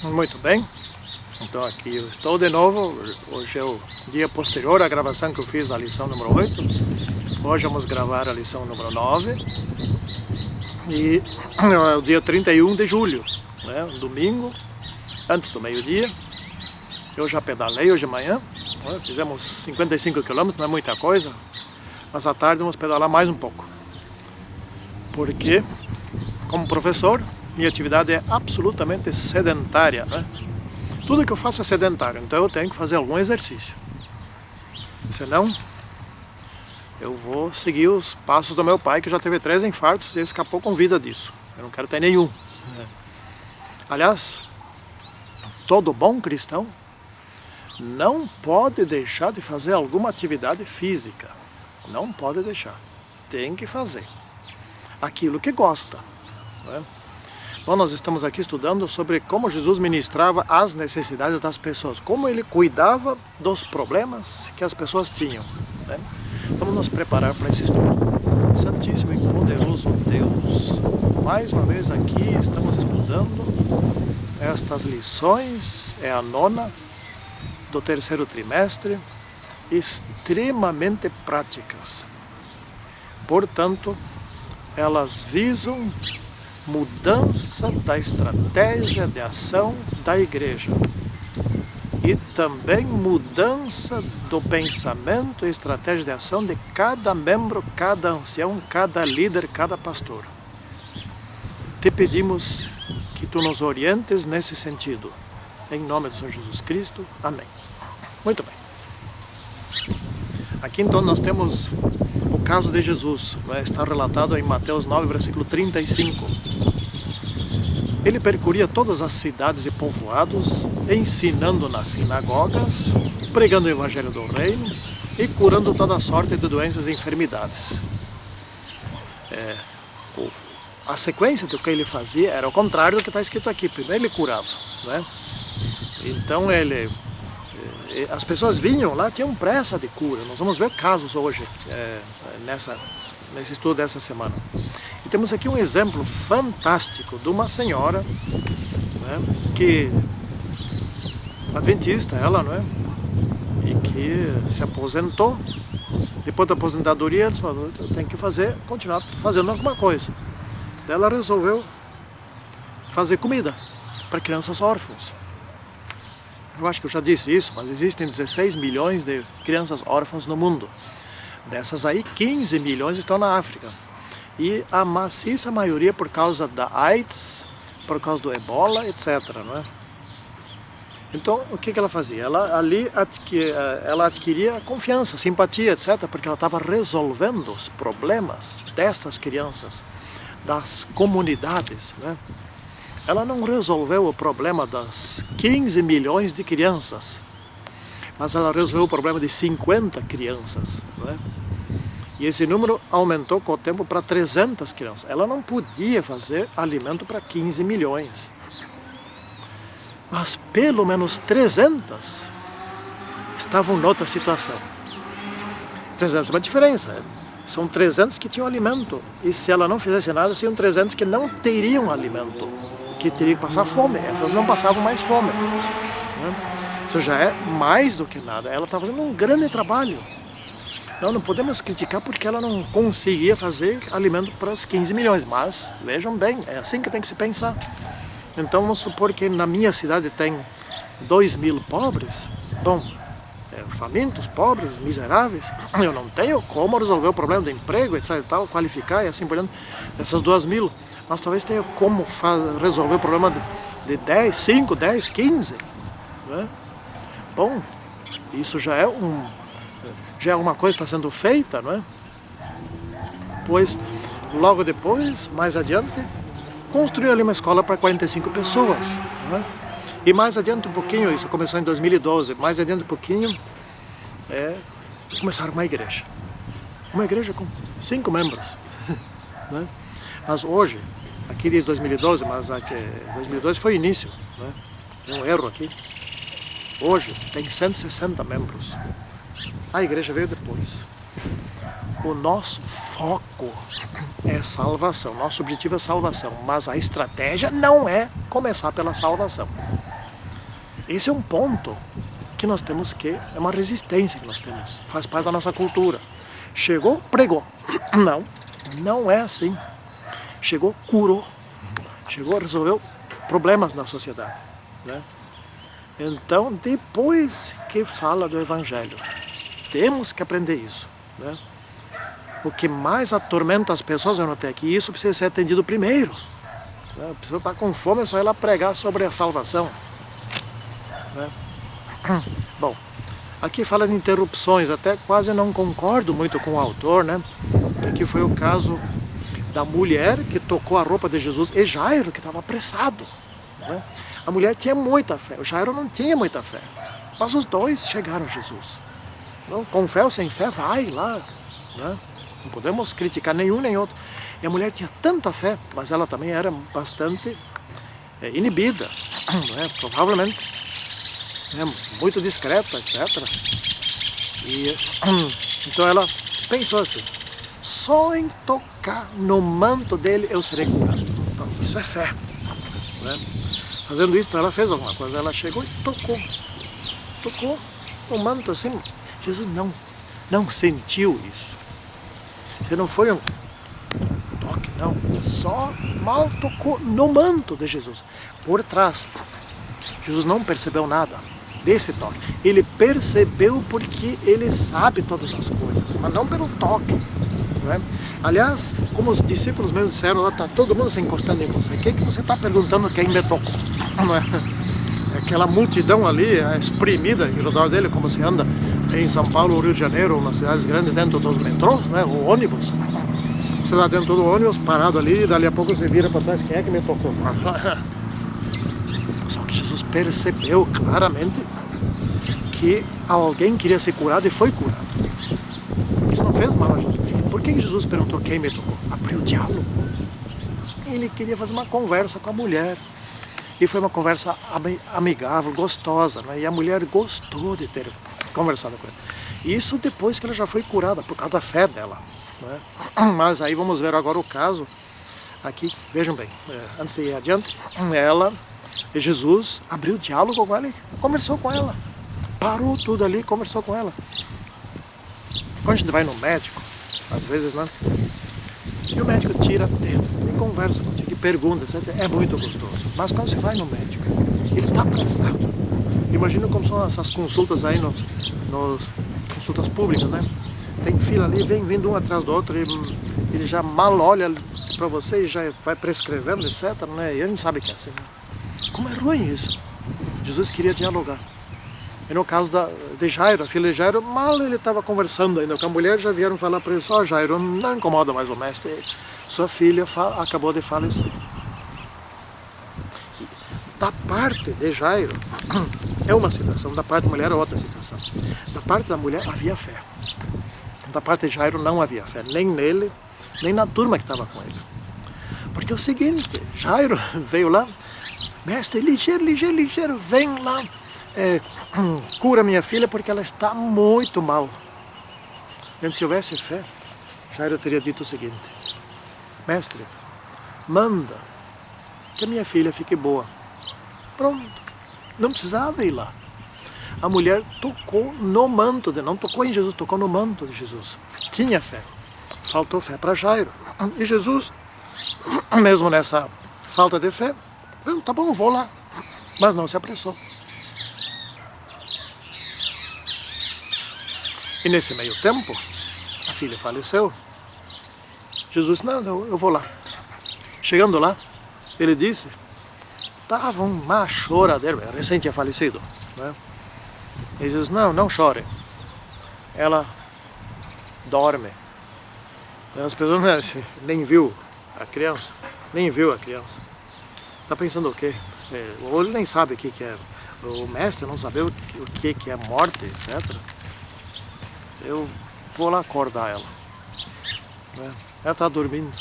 Muito bem, então aqui eu estou de novo. Hoje é o dia posterior à gravação que eu fiz da lição número 8. Hoje vamos gravar a lição número 9 e é o dia 31 de julho, né? Domingo, antes do meio-dia. Eu já pedalei hoje de manhã, né? Fizemos 55 km, não é muita coisa, mas à tarde vamos pedalar mais um pouco. Porque, como professor, minha atividade é absolutamente sedentária, né? Tudo que eu faço é sedentário, então eu tenho que fazer algum exercício. Senão, eu vou seguir os passos do meu pai, que já teve 3 infartos e escapou com vida disso. Eu não quero ter nenhum. Aliás, todo bom cristão não pode deixar de fazer alguma atividade física. Não pode deixar. Tem que fazer aquilo que gosta, né? Bom, nós estamos aqui estudando sobre como Jesus ministrava as necessidades das pessoas, como ele cuidava dos problemas que as pessoas tinham, né? Vamos nos preparar para esse estudo. Santíssimo e poderoso Deus, mais uma vez aqui estamos estudando estas lições, é a 9ª do 3º trimestre, extremamente práticas. Portanto, elas visam mudança da estratégia de ação da igreja e também mudança do pensamento e estratégia de ação de cada membro, cada ancião, cada líder, cada pastor. Te pedimos que tu nos orientes nesse sentido. Em nome do Senhor Jesus Cristo. Amém. Muito bem. Aqui então nós temos o caso de Jesus, né? Está relatado em Mateus 9, versículo 35. Ele percorria todas as cidades e povoados, ensinando nas sinagogas, pregando o evangelho do reino e curando toda sorte de doenças e enfermidades. A sequência do que ele fazia era o contrário do que está escrito aqui. Primeiro ele curava, né? Então as pessoas vinham lá, tinham pressa de cura. Nós vamos ver casos hoje, nesse estudo dessa semana. E temos aqui um exemplo fantástico de uma senhora, né, que adventista ela, não é? E que se aposentou. Depois da aposentadoria, ela falou, eu tenho que continuar fazendo alguma coisa. Daí ela resolveu fazer comida para crianças órfãs. Eu acho que eu já disse isso, mas existem 16 milhões de crianças órfãs no mundo. Dessas aí, 15 milhões estão na África. E a maciça maioria por causa da AIDS, por causa do Ebola, etc. Não é? Então, o que ela fazia? Ela adquiria confiança, simpatia, etc. Porque ela estava resolvendo os problemas dessas crianças, das comunidades, né? Ela não resolveu o problema das 15 milhões de crianças, mas ela resolveu o problema de 50 crianças, né? E esse número aumentou com o tempo para 300 crianças. Ela não podia fazer alimento para 15 milhões. Mas pelo menos 300 estavam noutra situação. 300 é uma diferença, né? São 300 que tinham alimento. E se ela não fizesse nada, seriam 300 que não teriam alimento, que teriam que passar fome. Essas não passavam mais fome, né? Isso já é mais do que nada. Ela está fazendo um grande trabalho. Não podemos criticar porque ela não conseguia fazer alimento para os 15 milhões. Mas, vejam bem, é assim que tem que se pensar. Então, vamos supor que na minha cidade tem 2.000 pobres. Bom, famintos, pobres, miseráveis. Eu não tenho como resolver o problema do emprego, etc. E tal, qualificar e assim por diante. Essas 2.000. Mas talvez tenha como resolver o problema de 10, 5, 10, 15. Né? Bom, isso já é uma coisa que está sendo feita, não é? Pois, logo depois, mais adiante, construiu ali uma escola para 45 pessoas. Não é? E mais adiante um pouquinho, isso começou em 2012, mais adiante um pouquinho, começaram uma igreja. Uma igreja com 5 membros. Né? Mas hoje, aqui diz 2012, mas aqui, 2012 foi o início, né? Tem um erro aqui. Hoje tem 160 membros. A igreja veio depois. O nosso foco é salvação, nosso objetivo é salvação, mas a estratégia não é começar pela salvação. Esse é um ponto que nós temos que, é uma resistência que nós temos, faz parte da nossa cultura. Chegou, pregou. Não, não é assim. Chegou, curou. Chegou, resolveu problemas na sociedade, né? Então, depois que fala do Evangelho, temos que aprender isso, né? O que mais atormenta as pessoas, eu notei aqui, isso precisa ser atendido primeiro, né? A pessoa está com fome, é só ela pregar sobre a salvação, né? Bom, aqui fala de interrupções, até quase não concordo muito com o autor, né? Que aqui foi o caso da mulher que tocou a roupa de Jesus e Jairo, que estava apressado, né? A mulher tinha muita fé, o Jairo não tinha muita fé, mas os dois chegaram a Jesus. Então, com fé ou sem fé, vai lá, né? Não podemos criticar nenhum nem outro. E a mulher tinha tanta fé, mas ela também era bastante inibida, né? Provavelmente, né? Muito discreta, etc. E então ela pensou assim: só em tocar no manto dele eu serei curado. Então, isso é fé, né? Fazendo isso, ela fez alguma coisa. Ela chegou e tocou no manto assim. Jesus não sentiu isso. Você não foi um toque, não. Só mal tocou no manto de Jesus. Por trás, Jesus não percebeu nada desse toque. Ele percebeu porque ele sabe todas as coisas, mas não pelo toque, né? Aliás, como os discípulos mesmo disseram, está todo mundo se encostando em você. O que você está perguntando quem me tocou? Não é? Aquela multidão ali, exprimida em redor dele, como se anda em São Paulo, ou Rio de Janeiro, ou nas cidades grandes, dentro dos metrôs, né? O ônibus. Você está dentro do ônibus, parado ali, e dali a pouco você vira para trás, quem é que me tocou? Só que Jesus percebeu claramente que alguém queria ser curado e foi curado. Isso não fez mal a Jesus. Por que Jesus perguntou quem me tocou? Abriu o diálogo. Ele queria fazer uma conversa com a mulher. E foi uma conversa amigável, gostosa, né? E a mulher gostou de ter conversado com ele. Isso depois que ela já foi curada, por causa da fé dela, né? Mas aí vamos ver agora o caso. Aqui, vejam bem, antes de ir adiante, Jesus abriu o diálogo com ela e conversou com ela. Parou tudo ali e conversou com ela. Quando a gente vai no médico, às vezes, né? E o médico tira tempo e conversa contigo e pergunta, etc. É muito gostoso. Mas quando você vai no médico, ele está apressado. Imagina como são essas consultas aí nas consultas públicas, né? Tem fila ali, vem vindo um atrás do outro, e ele já mal olha para você e já vai prescrevendo, etc. Né? E a gente sabe que é assim, né? Como é ruim isso. Jesus queria dialogar. E no caso de Jairo, a filha de Jairo, mal ele estava conversando ainda com a mulher, já vieram falar para ele: só Jairo, não incomoda mais o mestre, sua filha acabou de falecer. Da parte de Jairo é uma situação, da parte da mulher é outra situação. Da parte da mulher havia fé. Da parte de Jairo não havia fé, nem nele, nem na turma que estava com ele. Porque é o seguinte, Jairo veio lá: mestre, ligeiro, vem lá, cura minha filha porque ela está muito mal. Se houvesse fé, Jairo teria dito o seguinte: mestre, manda que a minha filha fique boa. Pronto, não precisava ir lá. A mulher tocou no manto, não tocou em Jesus, tocou no manto de Jesus. Tinha fé. Faltou fé para Jairo. E Jesus, mesmo nessa falta de fé, tá bom, vou lá. Mas não se apressou. E nesse meio tempo, a filha faleceu. Jesus disse: não, eu vou lá. Chegando lá, ele disse, estava uma choradeira, recém tinha falecido, né? Ele disse: não chore, ela dorme. As pessoas nem viu a criança, Está pensando o quê? Ou ele nem sabe o que é, o mestre não sabe o que é morte, etc. Eu vou lá acordar ela, né? Ela está dormindo.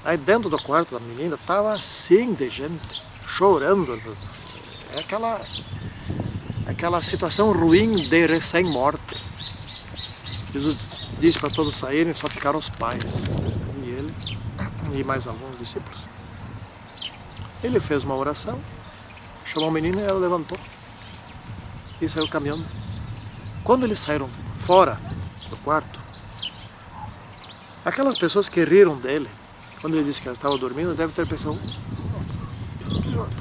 Aí dentro do quarto da menina estava assim de gente, chorando. É aquela situação ruim de recém-morte. Jesus disse para todos saírem, só ficaram os pais e ele e mais alguns discípulos. Ele fez uma oração, chamou o menino e ela levantou e saiu caminhando. Quando eles saíram fora do quarto, aquelas pessoas que riram dele, quando ele disse que ela estava dormindo, deve ter pensado,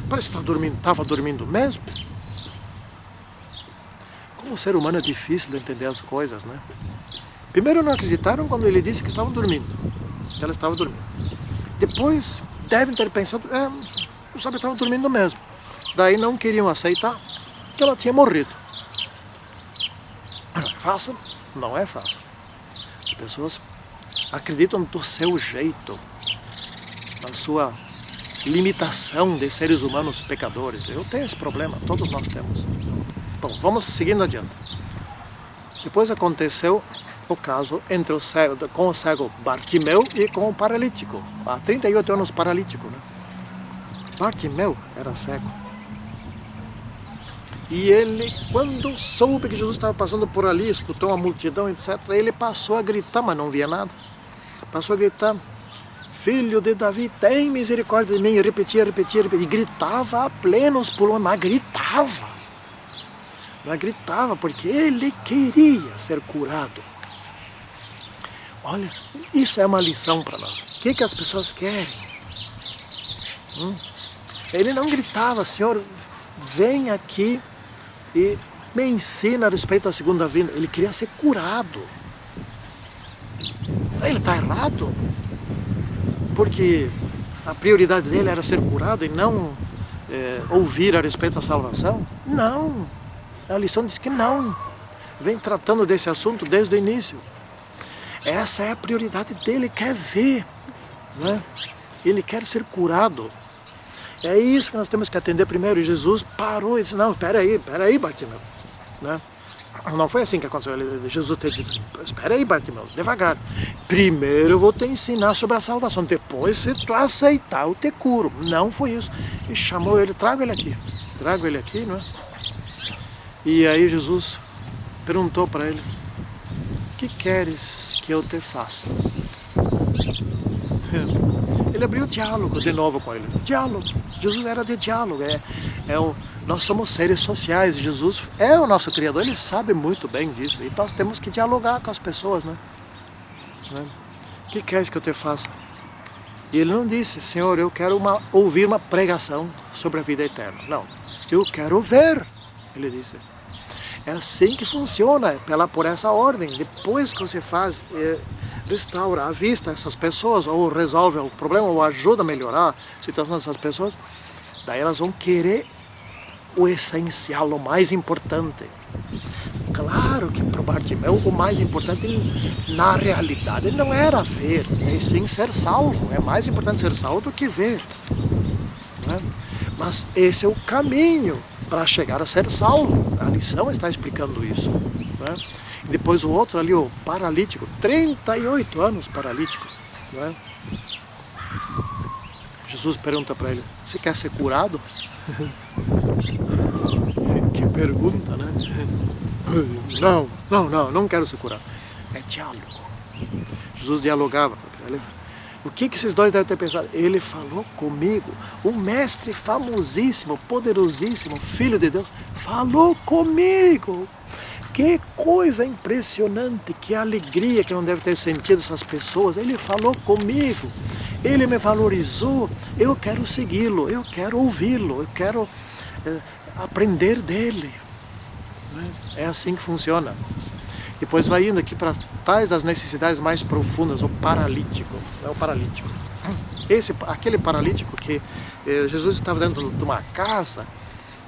parece que estava dormindo mesmo. Como o ser humano é difícil de entender as coisas, né? Primeiro não acreditaram quando ele disse que estavam dormindo, que ela estava dormindo. Depois devem ter pensado, não sabe, estava dormindo mesmo. Daí não queriam aceitar que ela tinha morrido. Não é fácil? Não é fácil. As pessoas acreditam do seu jeito, na sua limitação de seres humanos pecadores. Eu tenho esse problema, todos nós temos. Bom, vamos seguindo adiante. Depois aconteceu o caso entre com o cego Bartimeu e com o paralítico. Há 38 anos paralítico, né? Bartimeu era cego. E ele, quando soube que Jesus estava passando por ali, escutou uma multidão, etc., ele passou a gritar, mas não via nada. Passou a gritar, filho de Davi, tem misericórdia de mim. E repetia, e gritava a plenos pulmões, mas gritava. Mas gritava porque ele queria ser curado. Olha, isso é uma lição para nós. O que as pessoas querem? Ele não gritava, Senhor, vem aqui e me ensina a respeito da segunda vinda. Ele queria ser curado. Ele está errado? Porque a prioridade dele era ser curado e não ouvir a respeito da salvação? Não. A lição diz que não. Vem tratando desse assunto desde o início. Essa é a prioridade dele, ele quer ver, né? Ele quer ser curado. É isso que nós temos que atender primeiro. E Jesus parou e disse, não, espera aí, Bartimeu, né? Não foi assim que aconteceu. Jesus teve que dizer, espera aí, Bartimeu, devagar. Primeiro eu vou te ensinar sobre a salvação, depois se tu aceitar eu te curo. Não foi isso. E chamou ele, trago ele aqui, não é? E aí Jesus perguntou para ele, o que queres que eu te faça? Ele abriu diálogo de novo com ele. Diálogo. Jesus era de diálogo. Nós somos seres sociais. Jesus é o nosso Criador. Ele sabe muito bem disso. E nós temos que dialogar com as pessoas, né? O que queres que eu te faça? E ele não disse, Senhor, eu quero ouvir uma pregação sobre a vida eterna. Não. Eu quero ver. Ele disse. É assim que funciona, por essa ordem. Depois que você faz, restaura a vista dessas pessoas, ou resolve o problema, ou ajuda a melhorar a situação dessas pessoas, daí elas vão querer o essencial, o mais importante. Claro que para o Bartimeu o mais importante na realidade não era ver, é sim ser salvo. É mais importante ser salvo do que ver, né? Mas esse é o caminho para chegar a ser salvo. A lição está explicando isso, né? E depois o outro ali, o paralítico, 38 anos paralítico, né? Jesus pergunta para ele, você quer ser curado? Que pergunta, né? Não quero ser curado. É diálogo. Jesus dialogava. O que esses dois devem ter pensado? Ele falou comigo, o mestre famosíssimo, poderosíssimo, Filho de Deus, falou comigo. Que coisa impressionante, que alegria que não deve ter sentido essas pessoas. Ele falou comigo, ele me valorizou, eu quero segui-lo, eu quero ouvi-lo, eu quero aprender dele. É assim que funciona. Depois vai indo aqui para tais das necessidades mais profundas, o paralítico. É o paralítico. Aquele paralítico que Jesus estava dentro de uma casa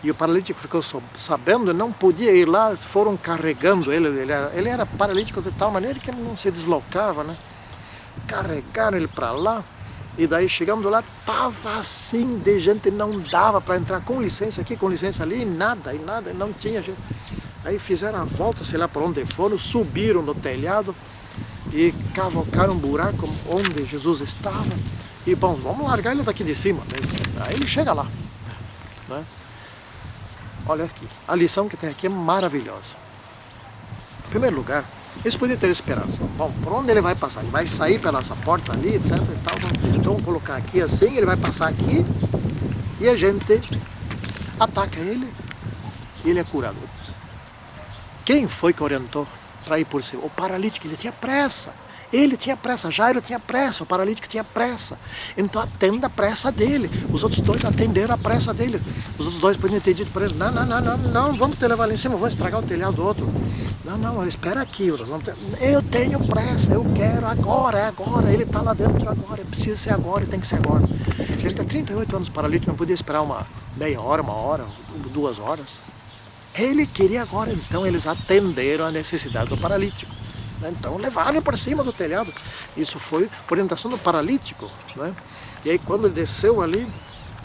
e o paralítico ficou sabendo, não podia ir lá, foram carregando ele. Ele era paralítico de tal maneira que ele não se deslocava, né? Carregaram ele para lá e daí chegando lá, estava assim de gente, não dava para entrar, com licença aqui, com licença ali, e nada, não tinha gente. Aí fizeram a volta, sei lá por onde foram, subiram no telhado e cavocaram um buraco onde Jesus estava. E bom, vamos largar ele daqui de cima, né? Aí ele chega lá, né? Olha aqui, a lição que tem aqui é maravilhosa. Em primeiro lugar, eles podiam ter esperado. Bom, por onde ele vai passar? Ele vai sair pela essa porta ali, etc. E tal. Então vamos colocar aqui assim, ele vai passar aqui e a gente ataca ele e ele é curado. Quem foi que orientou para ir por cima? O paralítico, ele tinha pressa. Ele tinha pressa, Jairo tinha pressa, o paralítico tinha pressa. Então atenda a pressa dele. Os outros dois atenderam a pressa dele. Os outros dois podiam ter dito para ele, não, vamos te levar lá em cima, vamos estragar o telhado do outro. Não, espera aqui. Eu tenho pressa, eu quero agora, é agora. Ele está lá dentro agora, precisa ser agora e tem que ser agora. Ele está 38 anos paralítico, não podia esperar uma meia hora, 2 horas. Ele queria agora, então eles atenderam a necessidade do paralítico. Então levaram para cima do telhado. Isso foi orientação do paralítico, né? E aí quando ele desceu ali,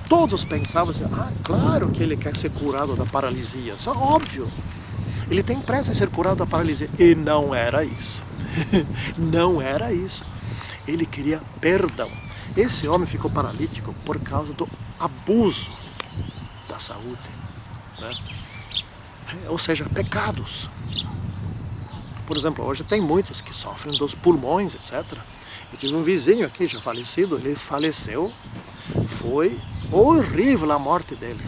todos pensavam assim, claro que ele quer ser curado da paralisia, isso é óbvio. Ele tem pressa em ser curado da paralisia. E não era isso. Não era isso. Ele queria perdão. Esse homem ficou paralítico por causa do abuso da saúde, né? Ou seja, pecados. Por exemplo, hoje tem muitos que sofrem dos pulmões, etc. Eu tive um vizinho aqui, já falecido, ele faleceu, foi horrível a morte dele.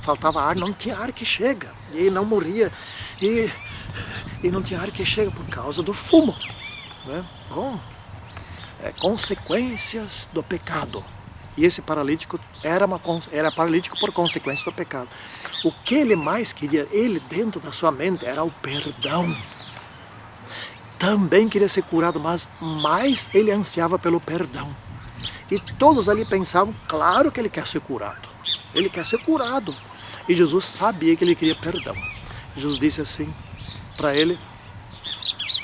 Faltava ar, não tinha ar que chega, e não morria, e não tinha ar que chega por causa do fumo, né? Bom, consequências do pecado. E esse paralítico era paralítico por consequência do pecado. O que ele mais queria, ele dentro da sua mente, era o perdão. Também queria ser curado, mas mais ele ansiava pelo perdão. E todos ali pensavam, claro que ele quer ser curado. Ele quer ser curado. E Jesus sabia que ele queria perdão. Jesus disse assim para ele,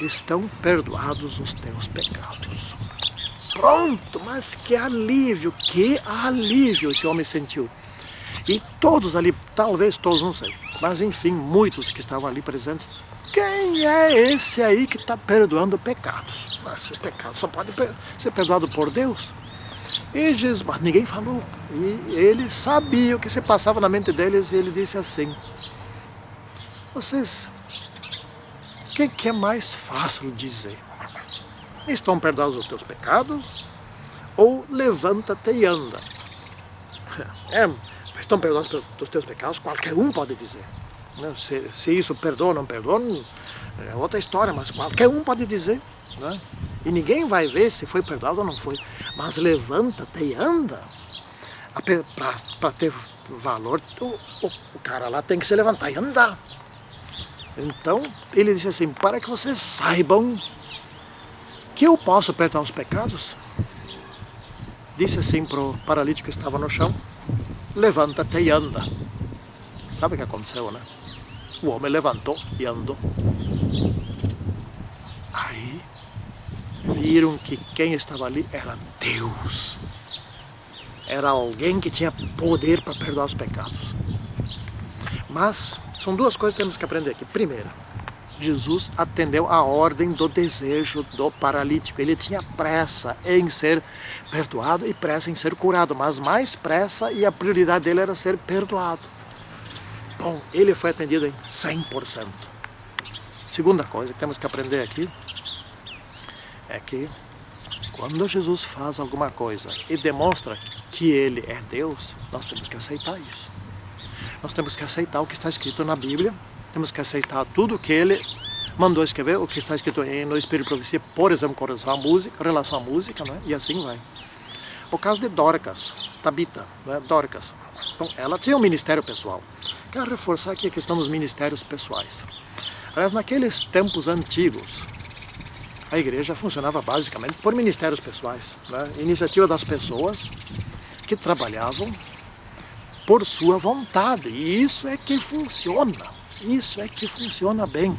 estão perdoados os teus pecados. Pronto, mas que alívio esse homem sentiu. E todos ali, talvez todos, não sei, mas enfim, muitos que estavam ali presentes, quem é esse aí que está perdoando pecados? Mas o pecado só pode ser perdoado por Deus. E Jesus, mas ninguém falou. E ele sabia o que se passava na mente deles e ele disse assim, vocês, o que é mais fácil dizer? Estão perdoados os teus pecados? Ou levanta-te e anda? Estão perdoados os teus pecados? Qualquer um pode dizer. Se isso perdoa ou não perdoa, é outra história, mas qualquer um pode dizer, né? E ninguém vai ver se foi perdoado ou não foi. Mas levanta-te e anda. Para ter valor, o cara lá tem que se levantar e andar. Então, ele disse assim, para que vocês saibam que eu posso perdoar os pecados, disse assim para o paralítico que estava no chão, levanta-te e anda. Sabe o que aconteceu, né? O homem levantou e andou. Aí viram que quem estava ali era Deus. Era alguém que tinha poder para perdoar os pecados. Mas são 2 coisas que temos que aprender aqui. Primeiro, Jesus atendeu a ordem do desejo do paralítico. Ele tinha pressa em ser perdoado e pressa em ser curado, mas mais pressa e a prioridade dele era ser perdoado. Bom, ele foi atendido em 100%. Segunda coisa que temos que aprender aqui é que quando Jesus faz alguma coisa e demonstra que ele é Deus, nós temos que aceitar isso. Nós temos que aceitar o que está escrito na Bíblia, temos que aceitar tudo que ele mandou escrever, o que está escrito no Espírito de Profecia, por exemplo, com relação à música, né? E assim vai. O caso de Dorcas, Tabita, né? Dorcas. Então, ela tinha um ministério pessoal. Quero reforçar aqui a questão dos ministérios pessoais. Aliás, naqueles tempos antigos, a igreja funcionava basicamente por ministérios pessoais, né? Iniciativa das pessoas que trabalhavam por sua vontade. E isso é que funciona. Isso é que funciona bem.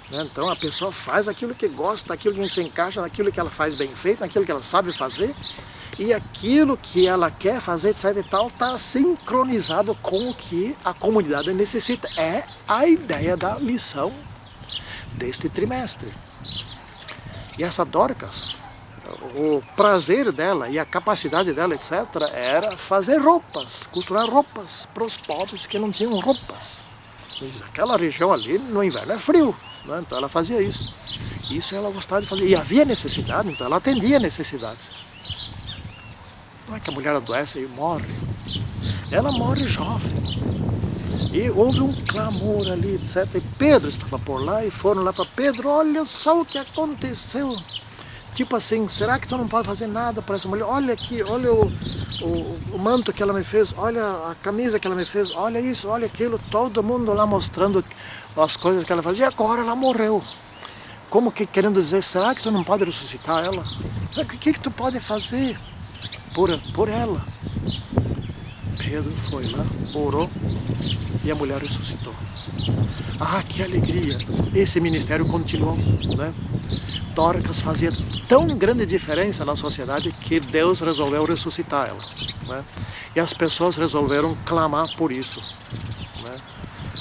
Né? Então a pessoa faz aquilo que gosta, aquilo que se encaixa naquilo que ela faz bem feito, naquilo que ela sabe fazer. E aquilo que ela quer fazer, etc e tal, está sincronizado com o que a comunidade necessita. É a ideia da lição deste trimestre. E essa Dorcas, o prazer dela e a capacidade dela, etc., era fazer roupas, costurar roupas para os pobres que não tinham roupas. Aquela região ali, no inverno, é frio, né? Então ela fazia isso. Isso ela gostava de fazer. E havia necessidade, então ela atendia necessidades. Não é que a mulher adoece e morre. ela morre jovem. E houve um clamor ali, etc. E Pedro estava por lá e foram lá para Pedro, olha só o que aconteceu. Tipo assim, será que tu não pode fazer nada para essa mulher? Olha aqui, olha o manto que ela me fez, olha a camisa que ela me fez, olha isso, olha aquilo. Todo mundo lá mostrando as coisas que ela fazia. E agora ela morreu. Como que querendo dizer, será que tu não pode ressuscitar ela? O que tu pode fazer por ela? Pedro foi lá, orou e a mulher ressuscitou. Ah, que alegria! Esse ministério continuou, né? Dorcas fazia tão grande diferença na sociedade que Deus resolveu ressuscitar ela, né? E as pessoas resolveram clamar por isso, né?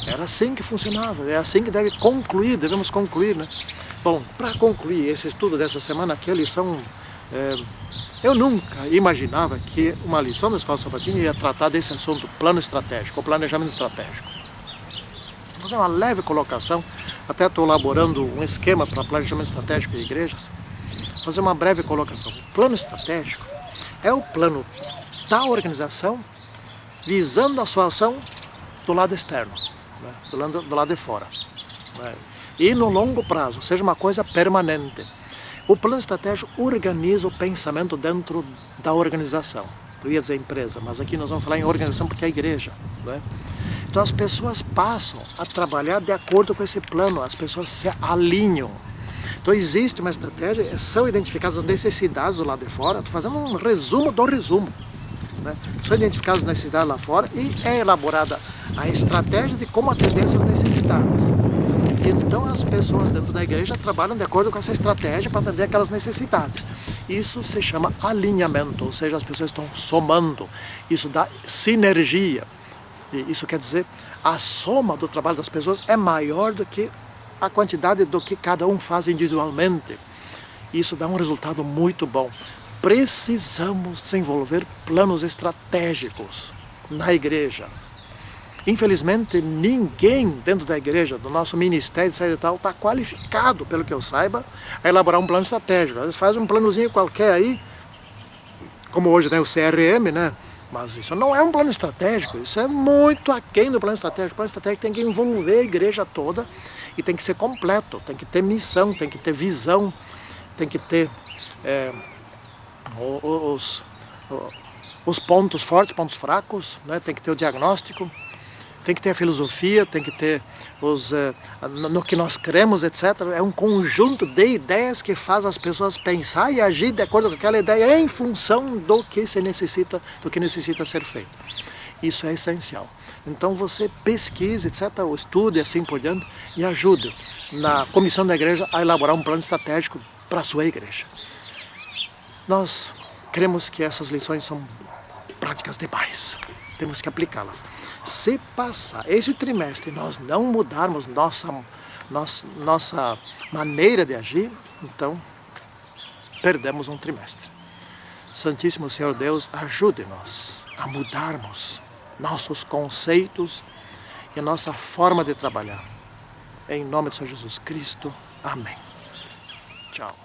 Era assim que funcionava, é assim que devemos concluir, né? Bom, para concluir esse estudo dessa semana, aqui a lição... eu nunca imaginava que uma lição da Escola Sabatina ia tratar desse assunto, plano estratégico, ou planejamento estratégico. Vou fazer uma leve colocação, até estou elaborando um esquema para planejamento estratégico de igrejas. Vou fazer uma breve colocação. O plano estratégico é o plano da organização visando a sua ação do lado externo, né? do lado de fora, né? E no longo prazo, seja uma coisa permanente. O plano estratégico organiza o pensamento dentro da organização. Eu ia dizer empresa, mas aqui nós vamos falar em organização porque é a igreja, né? Então as pessoas passam a trabalhar de acordo com esse plano, as pessoas se alinham. Então existe uma estratégia, são identificadas as necessidades do lado de fora, estou fazendo um resumo do resumo, né? São identificadas as necessidades lá fora e é elaborada a estratégia de como atender essas necessidades. Então as pessoas dentro da igreja trabalham de acordo com essa estratégia para atender aquelas necessidades. Isso se chama alinhamento, ou seja, as pessoas estão somando, isso dá sinergia. E isso quer dizer, a soma do trabalho das pessoas é maior do que a quantidade do que cada um faz individualmente. Isso dá um resultado muito bom. Precisamos desenvolver planos estratégicos na igreja. Infelizmente, ninguém dentro da igreja, do nosso ministério de saúde e tal, está qualificado, pelo que eu saiba, a elaborar um plano estratégico. Eles fazem um planozinho qualquer aí, como hoje tem o CRM, né? Mas isso não é um plano estratégico, isso é muito aquém do plano estratégico. O plano estratégico tem que envolver a igreja toda e tem que ser completo, tem que ter missão, tem que ter visão, tem que ter os pontos fortes, pontos fracos, né? Tem que ter o diagnóstico, tem que ter a filosofia, tem que ter no que nós cremos, etc. É um conjunto de ideias que faz as pessoas pensar e agir de acordo com aquela ideia em função do que necessita ser feito. Isso é essencial. Então você pesquise, etc., ou estude assim por diante e ajude na comissão da igreja a elaborar um plano estratégico para a sua igreja. Nós cremos que essas lições são práticas demais. Temos que aplicá-las. Se passar esse trimestre e nós não mudarmos nossa maneira de agir, então perdemos um trimestre. Santíssimo Senhor Deus, ajude-nos a mudarmos nossos conceitos e a nossa forma de trabalhar. Em nome do Senhor Jesus Cristo. Amém. Tchau.